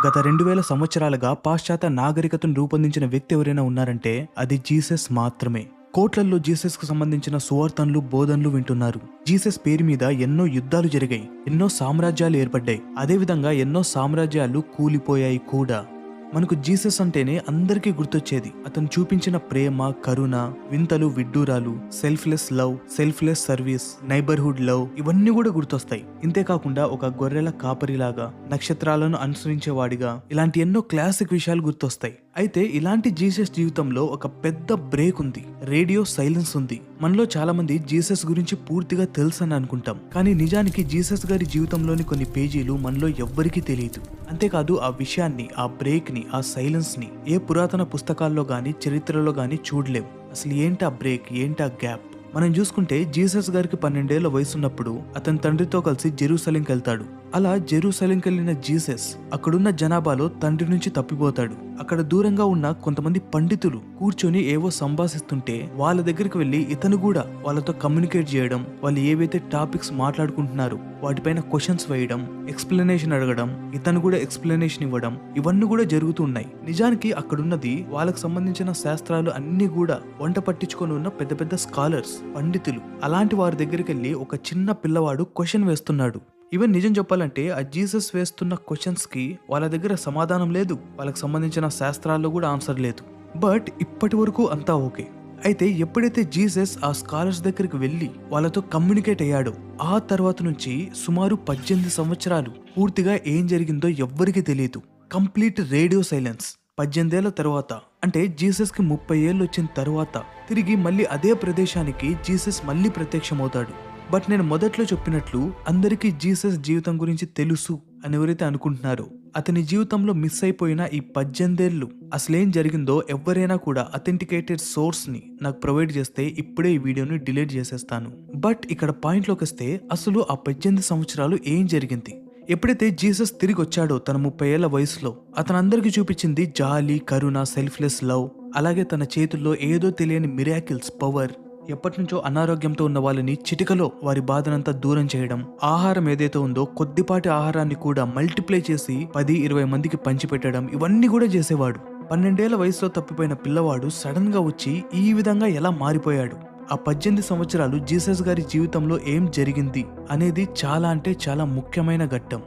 గత 2000 సంవత్సరాలుగా పాశ్చాత్య నాగరికతను రూపొందించిన వ్యక్తి ఎవరైనా ఉన్నారంటే అది జీసస్ మాత్రమే. కోట్లల్లో జీసస్ కు సంబంధించిన సువార్తనలు బోధనలు వింటున్నారు. జీసస్ పేరు మీద ఎన్నో యుద్ధాలు జరిగాయి, ఎన్నో సామ్రాజ్యాలు ఏర్పడ్డాయి, అదేవిధంగా ఎన్నో సామ్రాజ్యాలు కూలిపోయాయి కూడా. మనకు జీసస్ అంటేనే అందరికీ గుర్తొచ్చేది అతను చూపించిన ప్రేమ, కరుణ, వింతలు, విడ్డూరాలు, selfless love, selfless service, neighbourhood love, ఇవన్నీ కూడా గుర్తొస్తాయి. ఇంతేకాకుండా ఒక గొర్రెల కాపరిలాగా, నక్షత్రాలను అనుసరించేవాడిగా, ఇలాంటి ఎన్నో క్లాసిక్ విషయాలు గుర్తొస్తాయి. అయితే ఇలాంటి జీసస్ జీవితంలో ఒక పెద్ద బ్రేక్ ఉంది. రేడియో సైలెన్స్ ఉంది. మనలో చాలా మంది జీసస్ గురించి పూర్తిగా తెలుసని అనుకుంటాం, కానీ నిజానికి జీసస్ గారి జీవితంలోని కొన్ని పేజీలు మనలో ఎవ్వరికీ తెలియదు. అంతేకాదు ఆ విషయాన్ని, ఆ బ్రేక్ ని, ఆ సైలెన్స్ ని ఏ పురాతన పుస్తకాల్లో గాని చరిత్రలో గాని చూడలేం. అసలు ఏంటా బ్రేక్, ఏంటా గ్యాప్? మనం చూసుకుంటే జీసస్ గారికి 12 ఏళ్ల వయసున్నప్పుడు అతని తండ్రితో కలిసి జెరూసలేంకి వెళ్తాడు. అలా జెరూసలేంకి వెళ్ళిన జీసస్ అక్కడున్న జనాభాలో తండ్రి నుంచి తప్పిపోతాడు. అక్కడ దూరంగా ఉన్న కొంతమంది పండితులు కూర్చొని ఏవో సంభాషిస్తుంటే వాళ్ళ దగ్గరికి వెళ్లి ఇతను కూడా వాళ్ళతో కమ్యూనికేట్ చేయడం, వాళ్ళు ఏవైతే టాపిక్స్ మాట్లాడుకుంటున్నారో వాటిపైన క్వశ్చన్స్ వేయడం, ఎక్స్ప్లెనేషన్ అడగడం, ఇతను కూడా ఎక్స్ప్లెనేషన్ ఇవ్వడం, ఇవన్నీ కూడా జరుగుతూ ఉన్నాయి. నిజానికి అక్కడున్నది వాళ్ళకు సంబంధించిన శాస్త్రాలు అన్ని కూడా వంట పట్టించుకొని ఉన్న పెద్ద పెద్ద స్కాలర్స్, పండితులు. అలాంటి వారి దగ్గరికి వెళ్ళి ఒక చిన్న పిల్లవాడు క్వశ్చన్ వేస్తున్నాడు. ఈవెన్ నిజం చెప్పాలంటే ఆ జీసస్ వేస్తున్న క్వశ్చన్స్ కి వాళ్ళ దగ్గర సమాధానం లేదు, వాళ్ళకి సంబంధించిన శాస్త్రాల్లో కూడా ఆన్సర్ లేదు. బట్ ఇప్పటి వరకు అంతా ఓకే. అయితే ఎప్పుడైతే జీసస్ ఆ స్కాలర్స్ దగ్గరికి వెళ్ళి వాళ్ళతో కమ్యూనికేట్ అయ్యాడో ఆ తర్వాత నుంచి సుమారు 18 సంవత్సరాలు పూర్తిగా ఏం జరిగిందో ఎవ్వరికీ తెలియదు. Complete radio silence. 18 ఏళ్ల తర్వాత, అంటే జీసస్ కి 30 ఏళ్ళు వచ్చిన తర్వాత తిరిగి మళ్ళీ అదే ప్రదేశానికి జీసస్ మళ్ళీ ప్రత్యక్షమవుతాడు. బట్ నేను మొదట్లో చెప్పినట్లు అందరికీ జీసస్ జీవితం గురించి తెలుసు అని ఎవరైతే అనుకుంటున్నారో, అతని జీవితంలో మిస్ అయిపోయిన ఈ 18 ఏళ్ళు అసలేం జరిగిందో ఎవరైనా కూడా అథెంటికేటెడ్ సోర్స్ ని నాకు ప్రొవైడ్ చేస్తే ఇప్పుడే ఈ వీడియోని డిలీట్ చేసేస్తాను. బట్ ఇక్కడ పాయింట్లోకి వస్తే అసలు ఆ 18 సంవత్సరాలు ఏం జరిగింది? ఎప్పుడైతే జీసస్ తిరిగి వచ్చాడో తన 30 ఏళ్ల వయసులో, అతను అందరికీ చూపించింది జాలి, కరుణ, సెల్ఫ్లెస్ లవ్, అలాగే తన చేతుల్లో ఏదో తెలియని మిరాకిల్స్ పవర్. ఎప్పటి నుంచో అనారోగ్యంతో ఉన్న వాళ్ళని చిటికలో వారి బాధనంతా దూరం చేయడం, ఆహారం ఏదైతే ఉందో కొద్దిపాటి ఆహారాన్ని కూడా మల్టిప్లై చేసి 10-20 మందికి పంచిపెట్టడం, ఇవన్నీ కూడా చేసేవాడు. 12 ఏళ్ల వయసులో తప్పిపోయిన పిల్లవాడు సడన్ గా వచ్చి ఈ విధంగా ఎలా మారిపోయాడు? ఆ 18 సంవత్సరాలు జీసస్ గారి జీవితంలో ఏం జరిగింది అనేది చాలా అంటే చాలా ముఖ్యమైన ఘట్టం.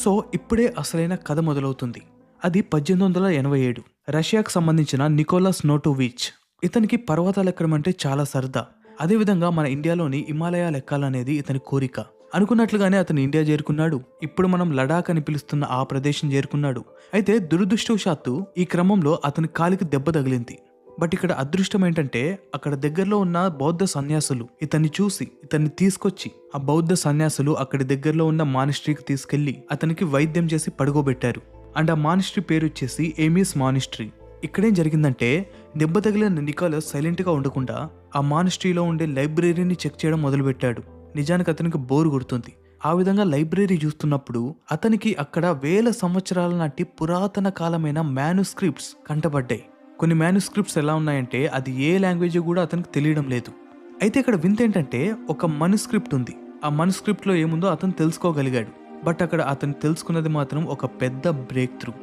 సో ఇప్పుడే అసలైన కథ మొదలవుతుంది. అది 1887 రష్యాకు సంబంధించిన నికోలస్ నోటోవిచ్. ఇతనికి పర్వతాలు ఎక్కడం అంటే చాలా సరదా. అదేవిధంగా మన ఇండియాలోని హిమాలయాలు ఎక్కాలనేది ఇతని కోరిక. అనుకున్నట్లుగానే అతను ఇండియా చేరుకున్నాడు. ఇప్పుడు మనం లడాక్ అని పిలుస్తున్న ఆ ప్రదేశం చేరుకున్నాడు. అయితే దురదృష్టవశాత్తు ఈ క్రమంలో అతని కాలికి దెబ్బ తగిలింది. బట్ ఇక్కడ అదృష్టం ఏంటంటే అక్కడ దగ్గరలో ఉన్న బౌద్ధ సన్యాసులు ఇతన్ని చూసి ఇతన్ని తీసుకొచ్చి, ఆ బౌద్ధ సన్యాసులు అక్కడి దగ్గరలో ఉన్న మానిస్ట్రీకి తీసుకెళ్లి అతనికి వైద్యం చేసి పడుకోబెట్టారు. అండ్ ఆ మానిస్ట్రీ పేరు వచ్చేసి ఏమిస్ మానిస్ట్రీ. ఇక్కడేం జరిగిందంటే దెబ్బ తగిలిన నికోలస్ సైలెంట్గా ఉండకుండా ఆ మానిస్ట్రీలో ఉండే లైబ్రరీని చెక్ చేయడం మొదలుపెట్టాడు. నిజానికి అతనికి బోరు కొడుతుంది. ఆ విధంగా లైబ్రరీ చూస్తున్నప్పుడు అతనికి అక్కడ వేల సంవత్సరాల నాటి పురాతన కాలమైన మ్యానుస్క్రిప్ట్స్ కంటపడ్డాయి. కొన్ని మ్యానుస్క్రిప్ట్స్ ఎలా ఉన్నాయంటే అది ఏ లాంగ్వేజ్ కూడా అతనికి తెలియడం లేదు. అయితే ఇక్కడ వింత ఏంటంటే ఒక మనుస్క్రిప్ట్ ఉంది. ఆ మనుస్క్రిప్ట్ లో ఏముందో అతను తెలుసుకోగలిగాడు. బట్ అక్కడ అతను తెలుసుకున్నది మాత్రం ఒక పెద్ద బ్రేక్ త్రూ.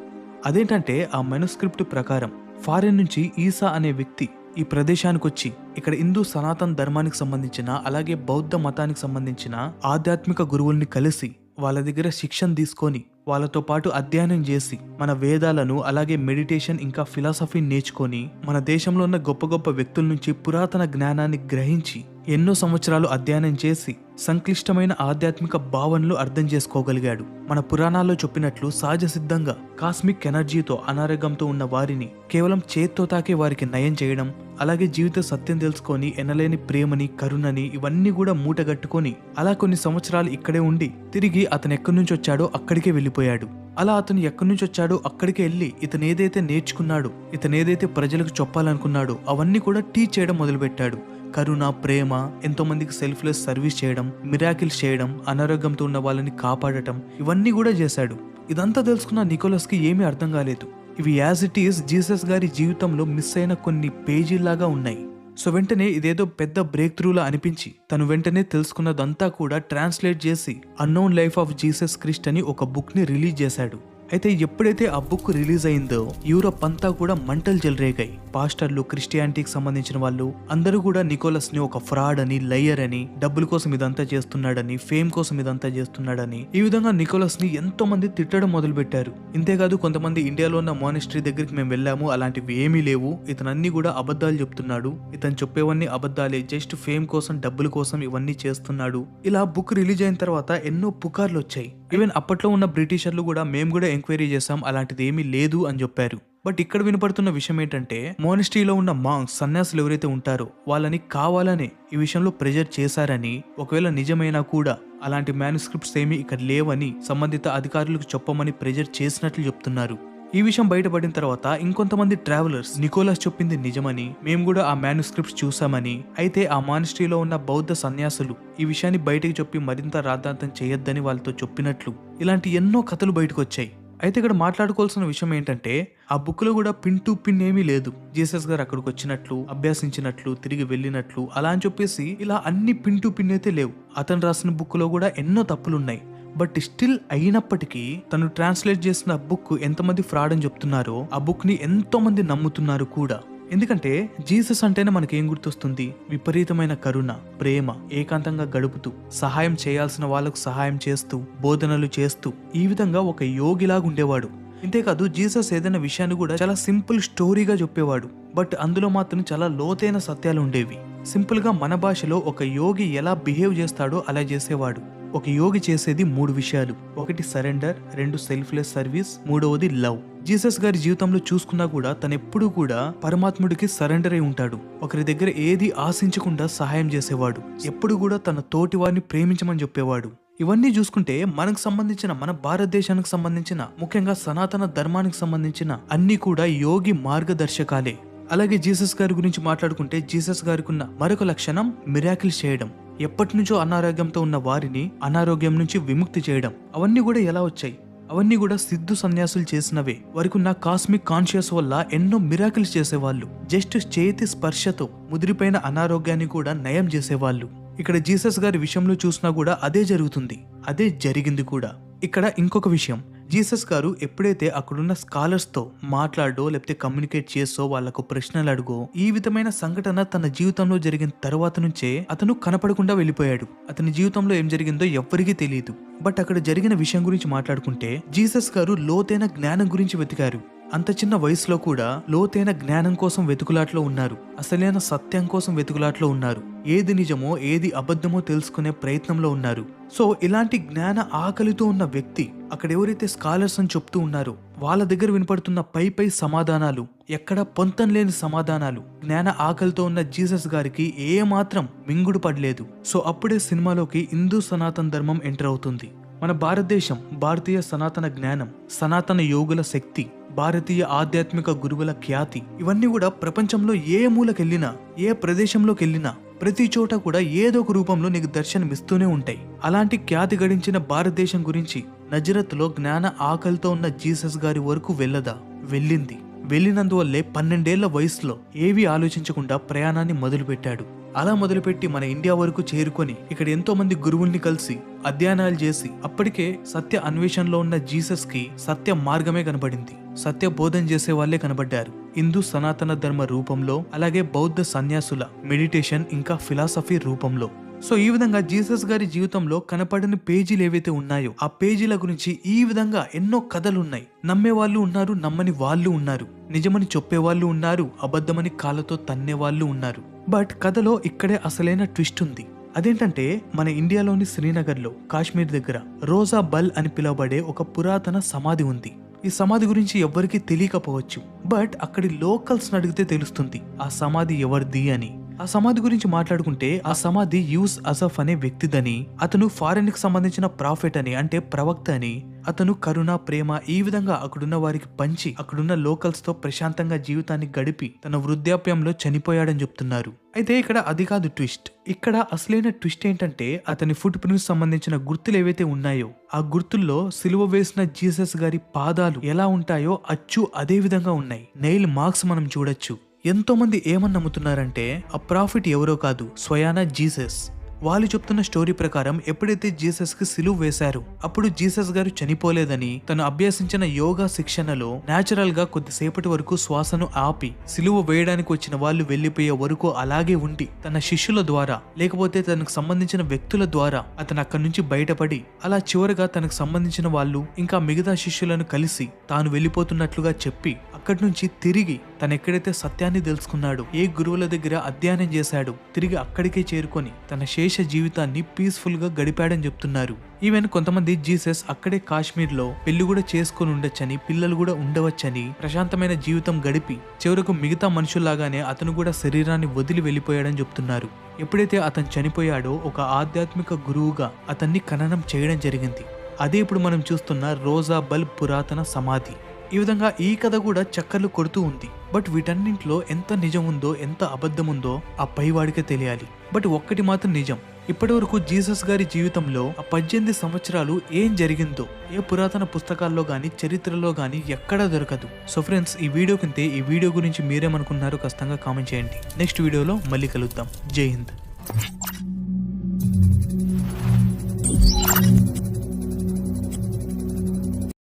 అదేంటంటే ఆ మెనుస్క్రిప్ట్ ప్రకారం ఫారెన్ నుంచి ఈసా అనే వ్యక్తి ఈ ప్రదేశానికి వచ్చి ఇక్కడ హిందూ సనాతన ధర్మానికి సంబంధించిన, అలాగే బౌద్ధ మతానికి సంబంధించిన ఆధ్యాత్మిక గురువుల్ని కలిసి వాళ్ళ దగ్గర శిక్షణ తీసుకొని వాళ్ళతో పాటు అధ్యయనం చేసి మన వేదాలను, అలాగే మెడిటేషన్ ఇంకా ఫిలాసఫీని నేర్చుకొని మన దేశంలో ఉన్న గొప్ప గొప్ప వ్యక్తుల నుంచి పురాతన జ్ఞానాన్ని గ్రహించి ఎన్నో సంవత్సరాలు అధ్యయనం చేసి సంక్లిష్టమైన ఆధ్యాత్మిక భావనలు అర్థం చేసుకోగలిగాడు. మన పురాణాల్లో చెప్పినట్లు సహజ సిద్ధంగా కాస్మిక్ ఎనర్జీతో అనారోగ్యంతో ఉన్న వారిని కేవలం చేత్తో తాకే వారికి నయం చేయడం, అలాగే జీవిత సత్యం తెలుసుకొని ఎనలేని ప్రేమని, కరుణని ఇవన్నీ కూడా మూటగట్టుకొని అలా కొన్ని సంవత్సరాలు ఇక్కడే ఉండి తిరిగి అతను ఎక్కడి నుంచి వచ్చాడో అక్కడికే వెళ్ళిపోయాడు. అలా అతను ఎక్కడి నుంచి వచ్చాడో అక్కడికే వెళ్ళి ఇతను ఏదైతే నేర్చుకున్నాడో, ఇతను ఏదైతే ప్రజలకు చెప్పాలనుకున్నాడో అవన్నీ కూడా టీచ్ చేయడం మొదలుపెట్టాడు. కరుణ, ప్రేమ, ఎంతో మందికి సెల్ఫ్లెస్ సర్వీస్ చేయడం, మిరాకిల్స్ చేయడం, అనారోగ్యంతో ఉన్న వాళ్ళని కాపాడటం, ఇవన్నీ కూడా చేశాడు. ఇదంతా తెలుసుకున్న నికోలస్ కి ఏమీ అర్థం కాలేదు. ఇవి యాజ్ ఇట్ ఈస్ జీసస్ గారి జీవితంలో మిస్ అయిన కొన్ని పేజీల్లాగా ఉన్నాయి. సో వెంటనే ఇదేదో పెద్ద బ్రేక్ త్రూలా అనిపించి తను వెంటనే తెలుసుకున్నదంతా కూడా ట్రాన్స్లేట్ చేసి unknown life of Jesus Christ అని ఒక బుక్ ని రిలీజ్ చేశాడు. అయితే ఎప్పుడైతే ఆ బుక్ రిలీజ్ అయిందో యూరోప్ అంతా కూడా మంటలు చెలరేగాయి. పాస్టర్లు, క్రిస్టియానిటీకి సంబంధించిన వాళ్ళు అందరూ కూడా నికోలస్ ని ఒక ఫ్రాడ్ అని, లయర్ అని, డబ్బుల కోసం ఇదంతా చేస్తున్నాడని, ఫేమ్ కోసం ఇదంతా చేస్తున్నాడని, ఈ విధంగా నికోలస్ ని ఎంతో మంది తిట్టడం మొదలు పెట్టారు. ఇంతేకాదు కొంతమంది ఇండియాలో ఉన్న మానిస్ట్రీ దగ్గరికి మేము వెళ్ళాము, అలాంటివి ఏమీ లేవు, ఇతను అన్ని కూడా అబద్ధాలు చెప్తున్నాడు, ఇతను చెప్పేవన్నీ అబద్ధాలే, జస్ట్ ఫేమ్ కోసం, డబ్బుల కోసం ఇవన్నీ చేస్తున్నాడు. ఇలా బుక్ రిలీజ్ అయిన తర్వాత ఎన్నో పుకార్లు వచ్చాయి. ఈవెన్ అప్పట్లో ఉన్న బ్రిటిషర్లు కూడా మేము కూడా ఎంక్వైరీ చేసాం, అలాంటిది ఏమీ లేదు అని చెప్పారు. బట్ ఇక్కడ వినపడుతున్న విషయం ఏంటంటే మోనస్ట్రీలో ఉన్న మాంక్స్, సన్యాసులు ఎవరైతే ఉంటారో వాళ్ళని కావాలనే ఈ విషయంలో ప్రెజర్ చేశారని, ఒకవేళ నిజమైనా కూడా అలాంటి మ్యానుస్క్రిప్ట్స్ ఏమీ ఇక్కడ లేవని సంబంధిత అధికారులకు చెప్పమని ప్రెజర్ చేసినట్లు చెప్తున్నారు. ఈ విషయం బయటపడిన తర్వాత ఇంకొంతమంది ట్రావెలర్స్ నికోలస్ చెప్పింది నిజమని, మేము కూడా ఆ మ్యానుస్క్రిప్ట్స్ చూసామని, అయితే ఆ మానిస్ట్రీలో ఉన్న బౌద్ధ సన్యాసులు ఈ విషయాన్ని బయటకు చెప్పి మరింత రాద్ధాంతం చేయొద్దని వాళ్ళతో చెప్పినట్లు ఇలాంటి ఎన్నో కథలు బయటకు వచ్చాయి. అయితే ఇక్కడ మాట్లాడుకోవాల్సిన విషయం ఏంటంటే ఆ బుక్ లో కూడా పిన్ టు పిన్ ఏమీ లేదు. జీసస్ గారు అక్కడికి వచ్చినట్లు, అభ్యాసించినట్లు, తిరిగి వెళ్ళినట్లు అలా అని చెప్పేసి ఇలా అన్ని పిన్ టు పిన్ అయితే లేవు. అతను రాసిన బుక్ లో కూడా ఎన్నో తప్పులున్నాయి. బట్ స్టిల్ అయినప్పటికీ తను ట్రాన్స్లేట్ చేసిన బుక్ ఎంతమంది ఫ్రాడ్ అని చెప్తున్నారో ఆ బుక్ ని ఎంతో మంది నమ్ముతున్నారు కూడా. ఎందుకంటే జీసస్ అంటేనే మనకేం గుర్తొస్తుంది? విపరీతమైన కరుణ, ప్రేమ, ఏకాంతంగా గడుపుతూ, సహాయం చేయాల్సిన వాళ్ళకు సహాయం చేస్తూ, బోధనలు చేస్తూ, ఈ విధంగా ఒక యోగిలాగా ఉండేవాడు. ఇంతేకాదు జీసస్ ఏదైనా విషయాన్ని కూడా చాలా సింపుల్ స్టోరీగా చెప్పేవాడు. బట్ అందులో మాత్రం చాలా లోతైన సత్యాలు ఉండేవి. సింపుల్ గా మన భాషలో ఒక యోగి ఎలా బిహేవ్ చేస్తాడో అలా చేసేవాడు. ఒక యోగి చేసేది 3 విషయాలు. 1 సరెండర్, 2 సెల్ఫ్లెస్ సర్వీస్, 3వది లవ్. జీసస్ గారి జీవితంలో చూసుకున్నా కూడా తనెప్పుడు కూడా పరమాత్ముడికి సరెండర్ అయి ఉంటాడు. ఒకరి దగ్గర ఏది ఆశించకుండా సహాయం చేసేవాడు. ఎప్పుడు కూడా తన తోటి వారిని ప్రేమించమని చెప్పేవాడు. ఇవన్నీ చూసుకుంటే మనకు సంబంధించిన, మన భారతదేశానికి సంబంధించిన, ముఖ్యంగా సనాతన ధర్మానికి సంబంధించిన అన్ని కూడా యోగి మార్గదర్శకాలే. అలాగే జీసస్ గారి గురించి మాట్లాడుకుంటే జీసస్ గారికి ఉన్న మరొక లక్షణం మిరాకిల్స్ చేయడం. ఎప్పటి నుంచో అనారోగ్యంతో ఉన్న వారిని అనారోగ్యం నుంచి విముక్తి చేయడం. అవన్నీ కూడా ఎలా వచ్చాయి? అవన్నీ కూడా సిద్ధు సన్యాసులు చేసినవే. వారికి ఉన్న కాస్మిక్ కాన్షియస్ వల్ల ఎన్నో మిరాకిల్స్ చేసేవాళ్ళు. జస్ట్ చేతి స్పర్శతో ముదిరిపోయిన అనారోగ్యాన్ని కూడా నయం చేసేవాళ్ళు. ఇక్కడ జీసస్ గారి విషయంలో చూసినా కూడా అదే జరుగుతుంది, అదే జరిగింది కూడా. ఇక్కడ ఇంకొక విషయం, జీసస్ గారు ఎప్పుడైతే అక్కడున్న స్కాలర్స్ తో మాట్లాడో లేకపోతే కమ్యూనికేట్ చేసో వాళ్ళకు ప్రశ్నలు అడుగో, ఈ విధమైన సంఘటన తన జీవితంలో జరిగిన తర్వాత నుంచే అతను కనపడకుండా వెళ్ళిపోయాడు. అతని జీవితంలో ఏం జరిగిందో ఎవ్వరికీ తెలియదు. బట్ అక్కడ జరిగిన విషయం గురించి మాట్లాడుకుంటే జీసస్ గారు లోతైన జ్ఞానం గురించి వెతికారు. అంత చిన్న వయసులో కూడా లోతైన జ్ఞానం కోసం వెతుకులాట్లో ఉన్నారు. అసలైన సత్యం కోసం వెతుకులాట్లో ఉన్నారు. ఏది నిజమో ఏది అబద్ధమో తెలుసుకునే ప్రయత్నంలో ఉన్నారు. సో ఇలాంటి జ్ఞాన ఆకలితో ఉన్న వ్యక్తి అక్కడ ఎవరైతే స్కాలర్స్ అని చెప్తూ ఉన్నారో వాళ్ళ దగ్గర వినపడుతున్న పై సమాధానాలు, ఎక్కడ పొంతం లేని సమాధానాలు, జ్ఞాన ఆకలితో ఉన్న జీసస్ గారికి ఏ మాత్రం మింగుడు పడలేదు. సో అప్పుడే సినిమాలోకి హిందూ సనాతన ధర్మం ఎంటర్ అవుతుంది. మన భారతదేశం, భారతీయ సనాతన జ్ఞానం, సనాతన యోగుల శక్తి, భారతీయ ఆధ్యాత్మిక గురువుల ఖ్యాతి, ఇవన్నీ కూడా ప్రపంచంలో ఏ మూలకెళ్ళినా, ఏ ప్రదేశంలోకి వెళ్ళినా ప్రతి చోట కూడా ఏదో ఒక రూపంలో నీకు దర్శనమిస్తూనే ఉంటాయి. అలాంటి ఖ్యాతి గడించిన భారతదేశం గురించి నజరత్లో జ్ఞాన ఆకలితో ఉన్న జీసస్ గారి వరకు వెళ్ళదా? వెళ్ళింది. వెళ్ళినందువల్లే 12 ఏళ్ల వయసులో ఏవీ ఆలోచించకుండా ప్రయాణాన్ని మొదలుపెట్టాడు. అలా మొదలుపెట్టి మన ఇండియా వరకు చేరుకొని ఇక్కడ ఎంతో మంది గురువుల్ని కలిసి అధ్యయనాలు చేసి అప్పటికే సత్య అన్వేషణలో ఉన్న జీసస్ కి సత్య మార్గమే కనబడింది. సత్య బోధన చేసే వాళ్లే కనబడ్డారు. హిందూ సనాతన ధర్మ రూపంలో, అలాగే బౌద్ధ సన్యాసుల మెడిటేషన్ ఇంకా ఫిలాసఫీ రూపంలో. సో ఈ విధంగా జీసస్ గారి జీవితంలో కనపడని పేజీలు ఏవైతే ఉన్నాయో ఆ పేజీల గురించి ఈ విధంగా ఎన్నో కథలున్నాయి. నమ్మే వాళ్ళు ఉన్నారు, నమ్మని వాళ్ళు ఉన్నారు, నిజమని చెప్పేవాళ్ళు ఉన్నారు, అబద్ధమని కాళ్ళతో తన్నే వాళ్ళు ఉన్నారు. బట్ కథలో ఇక్కడే అసలైన ట్విస్ట్ ఉంది. అదేంటంటే మన ఇండియాలోని శ్రీనగర్లో కాశ్మీర్ దగ్గర రోజా బల్ అని పిలువబడే ఒక పురాతన సమాధి ఉంది. ఈ సమాధి గురించి ఎవ్వరికీ తెలియకపోవచ్చు. బట్ అక్కడి లోకల్స్ అడిగితే తెలుస్తుంది ఆ సమాధి ఎవరిది అని. ఆ సమాధి గురించి మాట్లాడుకుంటే ఆ సమాధి యూస్ అజఫ్ అనే వ్యక్తిదని, అతను ఫారెన్ కి సంబంధించిన ప్రాఫెట్ అని, అంటే ప్రవక్త అని. అతను కరుణ, ప్రేమ ఈ విధంగా అక్కడున్న వారికి పంచి అక్కడున్న లోకల్స్ తో ప్రశాంతంగా జీవితాన్ని గడిపి తన వృద్ధాప్యంలో చనిపోయాడని చెప్తున్నారు. అయితే ఇక్కడ అది కాదు ట్విస్ట్. ఇక్కడ అసలైన ట్విస్ట్ ఏంటంటే అతని ఫుట్ ప్రింట్స్ సంబంధించిన గుర్తులు ఏవైతే ఉన్నాయో ఆ గుర్తుల్లో సిలువ వేసిన జీసస్ గారి పాదాలు ఎలా ఉంటాయో అచ్చు అదే విధంగా ఉన్నాయి. నెయిల్ మార్క్స్ మనం చూడొచ్చు. ఎంతో మంది ఏమని నమ్ముతున్నారంటే ఆ ప్రాఫిట్ ఎవరో కాదు, స్వయానా జీసస్. వాళ్ళు చెప్తున్న స్టోరీ ప్రకారం ఎప్పుడైతే జీసస్ కి సిలువ వేశారు అప్పుడు జీసస్ గారు చనిపోలేదని తను అభ్యసించిన యోగా శిక్షణలో నేచురల్ గా కొద్దిసేపటి వరకు శ్వాసను ఆపి సిలువ వేయడానికి వచ్చిన వాళ్ళు వెళ్లిపోయే వరకు అలాగే ఉండి తన శిష్యుల ద్వారా లేకపోతే తనకు సంబంధించిన వ్యక్తుల ద్వారా అతను అక్కడి నుంచి బయటపడి అలా చివరగా తనకు సంబంధించిన వాళ్ళు ఇంకా మిగతా శిష్యులను కలిసి తాను వెళ్లిపోతున్నట్లుగా చెప్పి అక్కడి నుంచి తిరిగి తను ఎక్కడైతే సత్యాన్ని తెలుసుకున్నాడు, ఏ గురువుల దగ్గర అధ్యయనం చేశాడు, తిరిగి అక్కడికే చేరుకొని తన శేష జీవితాన్ని పీస్ఫుల్ గా గడిపాడని చెప్తున్నారు. ఈవెన్ కొంతమంది జీసస్ అక్కడే కాశ్మీర్ లో పెళ్లి కూడా చేసుకుని ఉండొచ్చని, పిల్లలు కూడా ఉండవచ్చని, ప్రశాంతమైన జీవితం గడిపి చివరకు మిగతా మనుషుల్లాగానే అతను కూడా శరీరాన్ని వదిలి వెళ్లిపోయాడని చెప్తున్నారు. ఎప్పుడైతే అతను చనిపోయాడో ఒక ఆధ్యాత్మిక గురువుగా అతన్ని ఖననం చేయడం జరిగింది. అదే ఇప్పుడు మనం చూస్తున్న రోజా బల్బ్ పురాతన సమాధి. ఈ విధంగా ఈ కథ కూడా చక్కర్లు కొడుతూ ఉంది. బట్ వీటన్నింటిలో ఎంత నిజం ఉందో ఎంత అబద్ధం ఉందో ఆ పైవాడికే తెలియాలి. బట్ ఒక్కటి మాత్రం నిజం, ఇప్పటి వరకు జీసస్ గారి జీవితంలో ఆ 18 సంవత్సరాలు ఏం జరిగిందో ఏ పురాతన పుస్తకాల్లో గానీ చరిత్రలో గానీ ఎక్కడా దొరకదు. సో ఫ్రెండ్స్, ఈ వీడియో కింద ఈ వీడియో గురించి మీరేమనుకున్నారో ఖచ్చితంగా కామెంట్ చేయండి. నెక్స్ట్ వీడియోలో మళ్ళీ కలుద్దాం. జై హింద్.